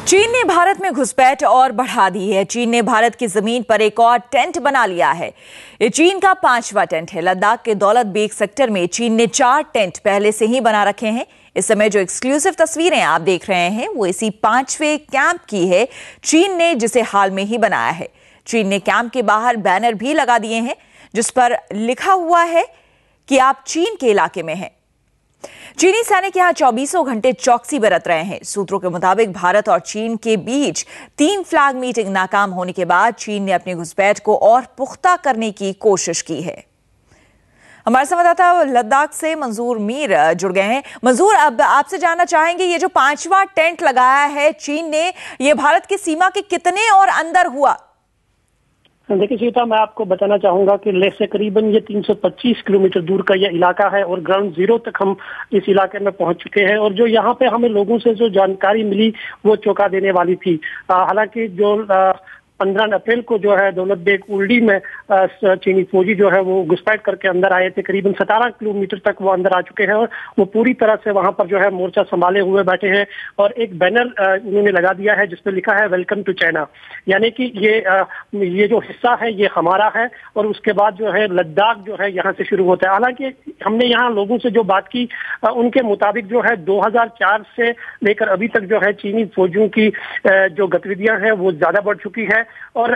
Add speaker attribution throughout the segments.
Speaker 1: चीन ने भारत में घुसपैठ और बढ़ा दी है। चीन ने भारत की जमीन पर एक और टेंट बना लिया है। ये चीन का 5वां टेंट है। लद्दाख के दौलत बेग सेक्टर में चीन ने 4 टेंट पहले से ही बना रखे हैं। इस समय जो एक्सक्लूसिव तस्वीरें आप देख रहे हैं वो इसी 5वें कैंप की है, चीन ने जिसे हाल में ही बनाया है। चीन ने कैंप के बाहर बैनर भी लगा दिए हैं जिस पर लिखा हुआ है कि आप चीन के इलाके में हैं। चीनी सैनिक यहां 24 घंटे चौकसी बरत रहे हैं। सूत्रों के मुताबिक भारत और चीन के बीच 3 फ्लैग मीटिंग नाकाम होने के बाद चीन ने अपनी घुसपैठ को और पुख्ता करने की कोशिश की है। हमारे संवाददाता लद्दाख से मंजूर मीर जुड़ गए हैं। मंजूर, अब आपसे जानना चाहेंगे, ये जो 5वां टेंट लगाया है चीन ने, ये भारत की सीमा के कितने और अंदर हुआ?
Speaker 2: देखिए सीता, मैं आपको बताना चाहूंगा कि लेह से करीबन ये 325 किलोमीटर दूर का ये इलाका है और ग्राउंड जीरो तक हम इस इलाके में पहुंच चुके हैं। और जो यहाँ पे हमें लोगों से जो जानकारी मिली वो चौंका देने वाली थी। हालांकि जो 15 अप्रैल को जो है दौलत बेग ओल्डी में चीनी फौजी जो है वो घुसपैठ करके अंदर आए थे। करीबन 17 किलोमीटर तक वो अंदर आ चुके हैं और वो पूरी तरह से वहां पर जो है मोर्चा संभाले हुए बैठे हैं। और एक बैनर उन्होंने लगा दिया है जिसपे लिखा है वेलकम टू चाइना, यानी कि ये जो हिस्सा है ये हमारा है। और उसके बाद जो है लद्दाख जो है यहाँ से शुरू होता है। हालांकि हमने यहाँ लोगों से जो बात की उनके मुताबिक जो है 2004 से लेकर अभी तक जो है चीनी फौजियों की जो गतिविधियां हैं वो ज्यादा बढ़ चुकी है। और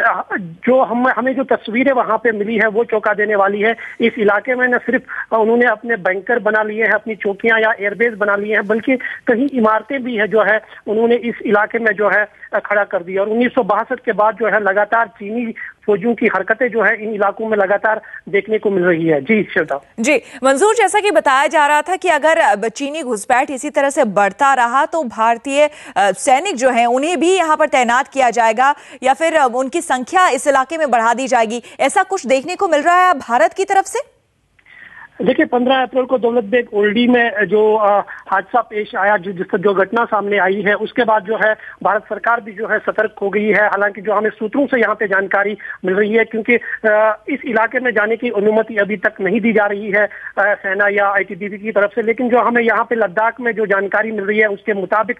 Speaker 2: जो हमें जो तस्वीरें वहां पे मिली है वो चौंका देने वाली है। इस इलाके में न सिर्फ उन्होंने अपने बैंकर बना लिए हैं, अपनी चौकियां या एयरबेस बना लिए हैं, बल्कि कहीं इमारतें भी है जो है उन्होंने इस इलाके में जो है खड़ा कर दिया। और 1962 के बाद जो है लगातार चीनी फौजियों की हरकतें जो है इन इलाकों में लगातार देखने को मिल रही है। जी श्वेता।
Speaker 1: जी मंजूर, जैसा कि बताया जा रहा था कि अगर चीनी घुसपैठ इसी तरह से बढ़ता रहा तो भारतीय सैनिक जो हैं उन्हें भी यहाँ पर तैनात किया जाएगा या फिर उनकी संख्या इस इलाके में बढ़ा दी जाएगी, ऐसा कुछ देखने को मिल रहा है भारत की तरफ से?
Speaker 2: देखिए 15 अप्रैल को दौलत बेग ओल्डी में जो हादसा पेश आया, जो घटना सामने आई है, उसके बाद जो है भारत सरकार भी जो है सतर्क हो गई है। हालांकि जो हमें सूत्रों से यहाँ पे जानकारी मिल रही है, क्योंकि इस इलाके में जाने की अनुमति अभी तक नहीं दी जा रही है सेना या आईटीबीपी की तरफ से, लेकिन जो हमें यहाँ पे लद्दाख में जो जानकारी मिल रही है उसके मुताबिक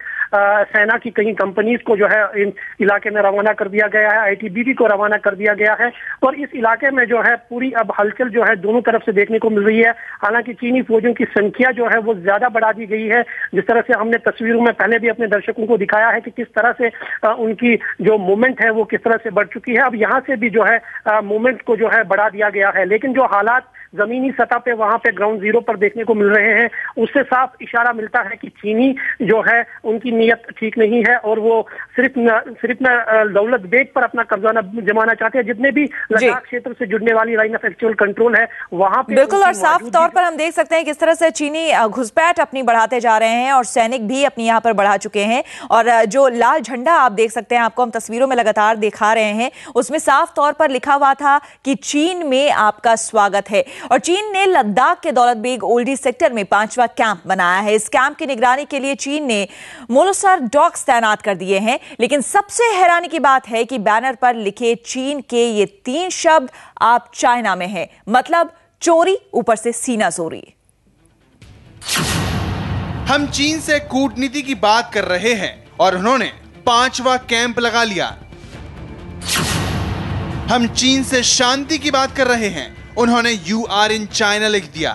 Speaker 2: सेना की कई कंपनीज को जो है इन इलाके में रवाना कर दिया गया है, आईटीबीपी को रवाना कर दिया गया है। और इस इलाके में जो है पूरी अब हलचल जो है दोनों तरफ से देखने को मिल रही है। हालांकि चीनी फौजियों की संख्या जो है वो ज्यादा बढ़ा दी गई है। जिस तरह से हमने तस्वीरों में पहले भी अपने दर्शकों को दिखाया है कि किस तरह से उनकी जो मूवमेंट है वो किस तरह से बढ़ चुकी है। अब यहाँ से भी जो है मूवमेंट को जो है बढ़ा दिया गया है। लेकिन जो हालात जमीनी सतह पे वहां पे ग्राउंड जीरो पर देखने को मिल रहे हैं उससे साफ इशारा मिलता है कि चीनी जो है उनकी नीयत ठीक नहीं है और वो सिर्फ न दौलत बेग पर अपना कब्जा न जमाना चाहते हैं। जितने भी लद्दाख क्षेत्र से जुड़ने वाली लाइन ऑफ एक्चुअल कंट्रोल है वहां पे
Speaker 1: बिल्कुल, और साफ तौर पर हम देख सकते हैं किस तरह से चीनी घुसपैठ अपनी बढ़ाते जा रहे हैं और सैनिक भी अपनी यहाँ पर बढ़ा चुके हैं। और जो लाल झंडा आप देख सकते हैं, आपको हम तस्वीरों में लगातार दिखा रहे हैं, उसमें साफ तौर पर लिखा हुआ था कि चीन में आपका स्वागत है। और चीन ने लद्दाख के दौलत बेग ओल्डी सेक्टर में 5वां कैंप बनाया है। इस कैंप की निगरानी के लिए चीन ने मोलोसर डॉग्स तैनात कर दिए हैं। लेकिन सबसे हैरानी की बात है कि बैनर पर लिखे चीन के ये 3 शब्द आप चाइना में हैं, मतलब चोरी ऊपर से सीना जोरी।
Speaker 3: हम चीन से कूटनीति की बात कर रहे हैं और उन्होंने 5वां कैंप लगा लिया। हम चीन से शांति की बात कर रहे हैं, उन्होंने यू आर इन चाइना लिख दिया।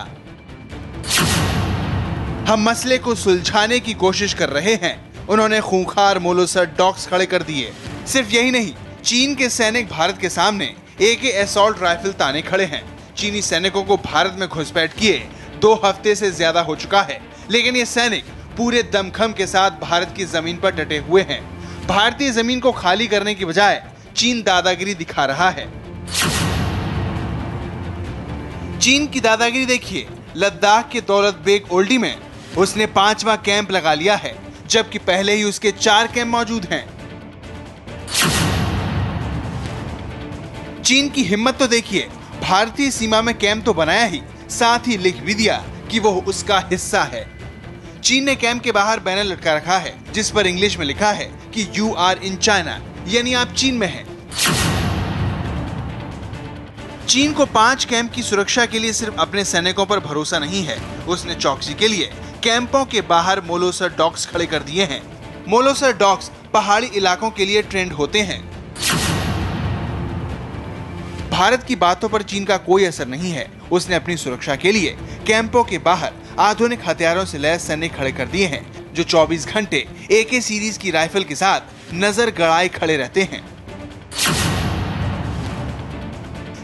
Speaker 3: हम मसले को सुलझाने की कोशिश कर रहे हैं, उन्होंने खूंखार मोलोसर डॉग्स खड़े कर दिए। सिर्फ यही नहीं, चीन के सैनिक भारत के सामने AK असॉल्ट राइफल ताने खड़े हैं। चीनी सैनिकों को भारत में घुसपैठ किए 2 हफ्ते से ज्यादा हो चुका है, लेकिन ये सैनिक पूरे दमखम के साथ भारत की जमीन पर डटे हुए हैं। भारतीय जमीन को खाली करने की बजाय चीन दादागिरी दिखा रहा है। चीन की दादागिरी देखिए, लद्दाख के दौलत बेग ओल्डी में उसने 5वां कैंप लगा लिया है, जबकि पहले ही उसके 4 कैंप मौजूद हैं। चीन की हिम्मत तो देखिए, भारतीय सीमा में कैंप तो बनाया ही, साथ ही लिख भी दिया कि वो उसका हिस्सा है। चीन ने कैंप के बाहर बैनर लटका रखा है जिस पर इंग्लिश में लिखा है कि यू आर इन चाइना, यानी आप चीन में हैं। चीन को 5 कैंप की सुरक्षा के लिए सिर्फ अपने सैनिकों पर भरोसा नहीं है, उसने चौकसी के लिए कैंपों के बाहर मोलोसर डॉग्स खड़े कर दिए हैं। मोलोसर डॉग्स पहाड़ी इलाकों के लिए ट्रेंड होते हैं। भारत की बातों पर चीन का कोई असर नहीं है। उसने अपनी सुरक्षा के लिए कैंपों के बाहर आधुनिक हथियारों से लैस सैनिक खड़े कर दिए हैं, जो 24 घंटे AK सीरीज की राइफल के साथ नजर गड़ाए खड़े रहते हैं।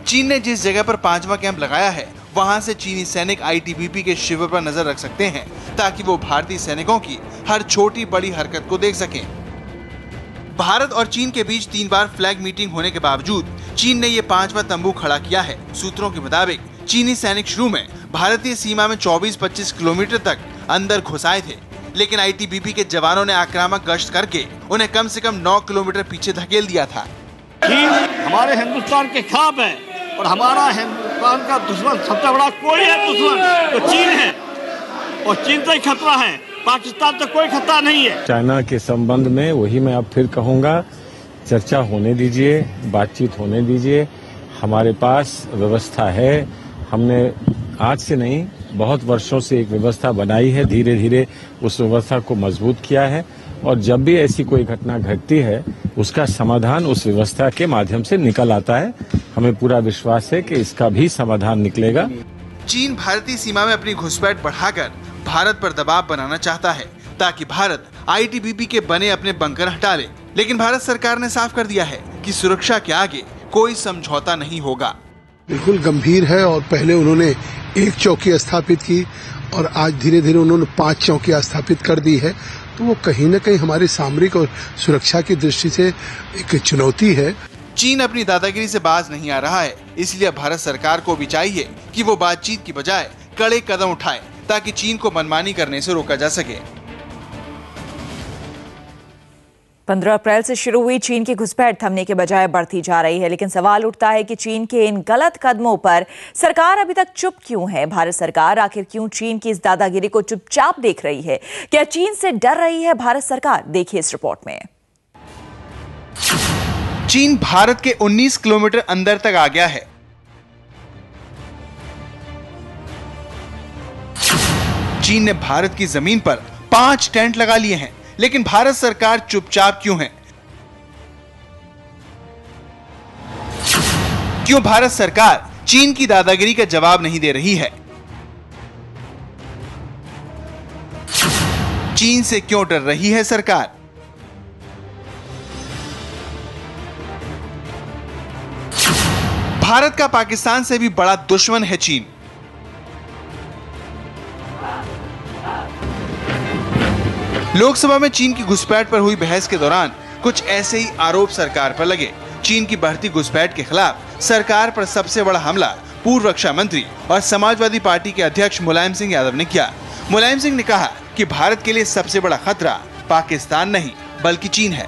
Speaker 3: चीन ने जिस जगह पर 5वां कैंप लगाया है, वहां से चीनी सैनिक ITBP के शिविर पर नजर रख सकते हैं, ताकि वो भारतीय सैनिकों की हर छोटी बड़ी हरकत को देख सकें। भारत और चीन के बीच 3 बार फ्लैग मीटिंग होने के बावजूद चीन ने ये 5वां तंबू खड़ा किया है। सूत्रों के मुताबिक चीनी सैनिक शुरू में भारतीय सीमा में 24-25 किलोमीटर तक अंदर घुस आए थे, लेकिन ITBP के जवानों ने आक्रामक गश्त करके उन्हें कम से कम 9 किलोमीटर पीछे धकेल दिया था।
Speaker 4: चीन हमारे हिंदुस्तान के खिलाफ है और हमारा हिंदुस्तान का दुश्मन सबसे बड़ा कोई है दुश्मन तो चीन है, और चीन से ही खतरा है, पाकिस्तान तो कोई खतरा नहीं है।
Speaker 5: चाइना के संबंध में वही मैं अब फिर कहूंगा, चर्चा होने दीजिए, बातचीत होने दीजिए। हमारे पास व्यवस्था है, हमने आज से नहीं बहुत वर्षों से एक व्यवस्था बनाई है, धीरे धीरे उस व्यवस्था को मजबूत किया है, और जब भी ऐसी कोई घटना घटती है उसका समाधान उस व्यवस्था के माध्यम से निकल आता है। हमें पूरा विश्वास है कि इसका भी समाधान निकलेगा।
Speaker 3: चीन भारतीय सीमा में अपनी घुसपैठ बढ़ाकर भारत पर दबाव बनाना चाहता है, ताकि भारत ITBP के बने अपने बंकर हटा ले, लेकिन भारत सरकार ने साफ कर दिया है कि सुरक्षा के आगे कोई समझौता नहीं होगा।
Speaker 6: बिल्कुल गंभीर है, और पहले उन्होंने 1 चौकी स्थापित की और आज धीरे धीरे उन्होंने 5 चौकियां स्थापित कर दी है। तो वो कहीं न कहीं हमारी सामरिक और सुरक्षा की दृष्टि से एक चुनौती है।
Speaker 3: चीन अपनी दादागिरी से बाज नहीं आ रहा है, इसलिए भारत सरकार को भी चाहिए कि वो बातचीत की बजाय कड़े कदम उठाए, ताकि चीन को मनमानी करने से रोका जा सके।
Speaker 1: 15 अप्रैल से शुरू हुई चीन की घुसपैठ थमने के बजाय बढ़ती जा रही है, लेकिन सवाल उठता है कि चीन के इन गलत कदमों पर सरकार अभी तक चुप क्यों है? भारत सरकार आखिर क्यों चीन की इस दादागिरी को चुपचाप देख रही है? क्या चीन से डर रही है भारत सरकार? देखिए इस रिपोर्ट में।
Speaker 3: चीन भारत के 19 किलोमीटर अंदर तक आ गया है। चीन ने भारत की जमीन पर 5 टेंट लगा लिए हैं, लेकिन भारत सरकार चुपचाप क्यों है? क्यों भारत सरकार चीन की दादागिरी का जवाब नहीं दे रही है? चीन से क्यों डर रही है सरकार? भारत का पाकिस्तान से भी बड़ा दुश्मन है चीन। लोकसभा में चीन की घुसपैठ पर हुई बहस के दौरान कुछ ऐसे ही आरोप सरकार पर लगे। चीन की बढ़ती घुसपैठ के खिलाफ सरकार पर सबसे बड़ा हमला पूर्व रक्षा मंत्री और समाजवादी पार्टी के अध्यक्ष मुलायम सिंह यादव ने किया। मुलायम सिंह ने कहा कि भारत के लिए सबसे बड़ा खतरा पाकिस्तान नहीं बल्कि चीन है।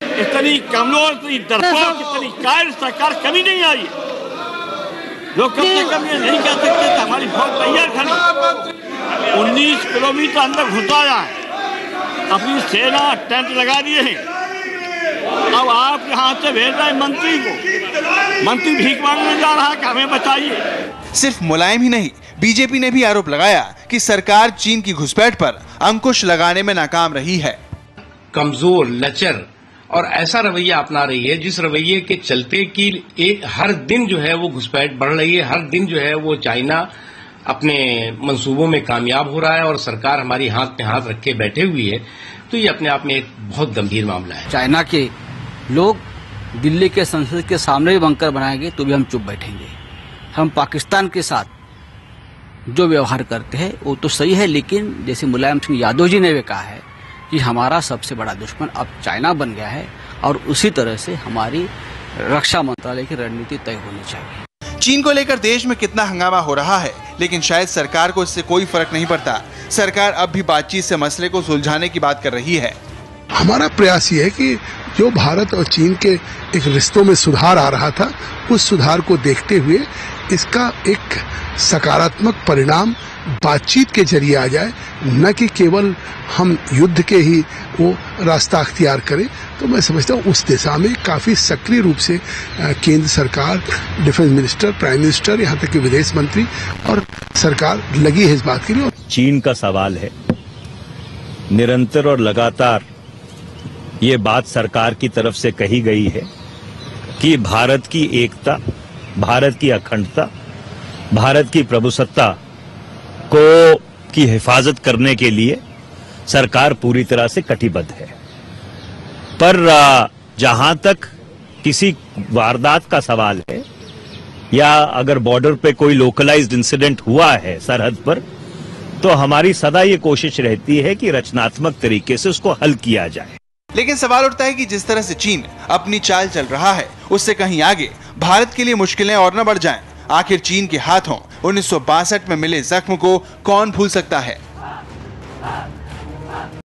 Speaker 4: इतनी कमजोर, इतनी डरपोक, इतनी कायर सरकार कभी नहीं आई। लोग कम से कम ये नहीं कह सकते कि हमारी फौज तैयार खड़ी। 19 किलोमीटर अंदर घुसाया है, अपनी सेना टेंट लगा दिए हैं। अब आप यहाँ से भेज रहे हैं मंत्री को, मंत्री भीख मांगने जा रहा है कि हमें बचाइए।
Speaker 3: सिर्फ मुलायम ही नहीं, बीजेपी ने भी आरोप लगाया कि सरकार चीन की घुसपैठ पर अंकुश लगाने में नाकाम रही है।
Speaker 7: कमजोर, लचर और ऐसा रवैया अपना रही है जिस रवैये के चलते कि हर दिन जो है वो घुसपैठ बढ़ रही है, हर दिन जो है वो चाइना अपने मंसूबों में कामयाब हो रहा है और सरकार हमारी हाथ पे हाथ रख के बैठे हुई है। तो ये अपने आप में एक बहुत गंभीर मामला है।
Speaker 8: चाइना के लोग दिल्ली के संसद के सामने भी बंकर बनाएंगे तो भी हम चुप बैठेंगे। हम पाकिस्तान के साथ जो व्यवहार करते हैं वो तो सही है, लेकिन जैसे मुलायम सिंह यादव जी ने भी कहा है कि हमारा सबसे बड़ा दुश्मन अब चाइना बन गया है, और उसी तरह से हमारी रक्षा मंत्रालय की रणनीति तय होनी चाहिए।
Speaker 3: चीन को लेकर देश में कितना हंगामा हो रहा है, लेकिन शायद सरकार को इससे कोई फर्क नहीं पड़ता। सरकार अब भी बातचीत से मसले को सुलझाने की बात कर रही है।
Speaker 6: हमारा प्रयास ये है कि जो भारत और चीन के एक रिश्तों में सुधार आ रहा था, उस सुधार को देखते हुए इसका एक सकारात्मक परिणाम बातचीत के जरिए आ जाए, न कि केवल हम युद्ध के ही वो रास्ता अख्तियार करें। तो मैं समझता हूँ उस दिशा में काफी सक्रिय रूप से केंद्र सरकार, डिफेंस मिनिस्टर, प्राइम मिनिस्टर, यहाँ तक कि विदेश मंत्री और सरकार लगी है इस बात के लिए।
Speaker 9: चीन का सवाल है
Speaker 5: निरंतर और लगातार ये बात सरकार की तरफ से कही गई है कि भारत की एकता, भारत की अखंडता, भारत की प्रभुसत्ता की हिफाजत करने के लिए सरकार पूरी तरह से कटिबद्ध है। पर जहां तक किसी वारदात का सवाल है या अगर बॉर्डर पे कोई लोकलाइज्ड इंसिडेंट हुआ है सरहद पर, तो हमारी सदा ये कोशिश रहती है कि रचनात्मक तरीके से उसको हल किया जाए।
Speaker 3: लेकिन सवाल उठता है कि जिस तरह से चीन अपनी चाल चल रहा है, उससे कहीं आगे भारत के लिए मुश्किलें और न बढ़ जाएं। आखिर चीन के हाथों 1962 में मिले जख्म को कौन भूल सकता है।